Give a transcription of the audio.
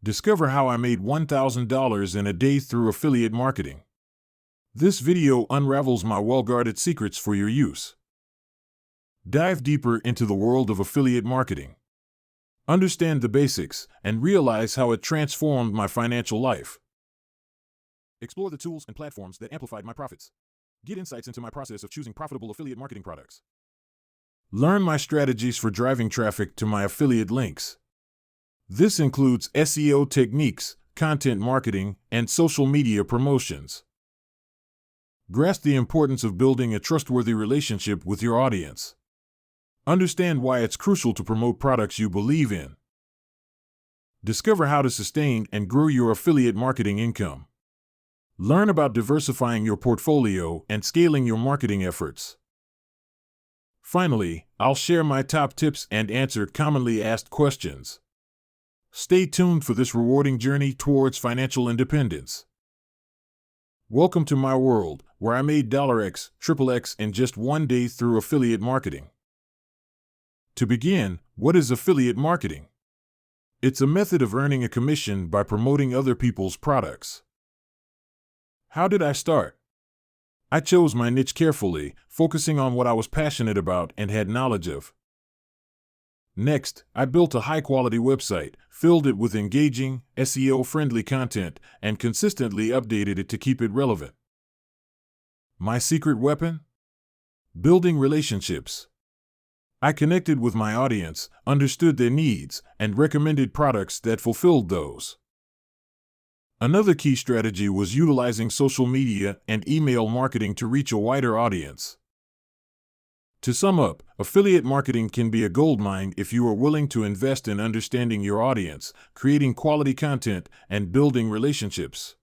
Discover how I made $1,000 in a day through affiliate marketing. This video unravels my well-guarded secrets for your use. Dive deeper into the world of affiliate marketing. Understand the basics and realize how it transformed my financial life. Explore the tools and platforms that amplified my profits. Get insights into my process of choosing profitable affiliate marketing products. Learn my strategies for driving traffic to my affiliate links. This includes SEO techniques, content marketing, and social media promotions. Grasp the importance of building a trustworthy relationship with your audience. Understand why it's crucial to promote products you believe in. Discover how to sustain and grow your affiliate marketing income. Learn about diversifying your portfolio and scaling your marketing efforts. Finally, I'll share my top tips and answer commonly asked questions. Stay tuned for this rewarding journey towards financial independence. Welcome to my world, where I made $X, XXX in just one day through affiliate marketing. To begin, what is affiliate marketing? It's a method of earning a commission by promoting other people's products. How did I start? I chose my niche carefully, focusing on what I was passionate about and had knowledge of. Next, I built a high-quality website, filled it with engaging, SEO-friendly content, and consistently updated it to keep it relevant. My secret weapon? Building relationships. I connected with my audience, understood their needs, and recommended products that fulfilled those. Another key strategy was utilizing social media and email marketing to reach a wider audience. To sum up, affiliate marketing can be a goldmine if you are willing to invest in understanding your audience, creating quality content, and building relationships.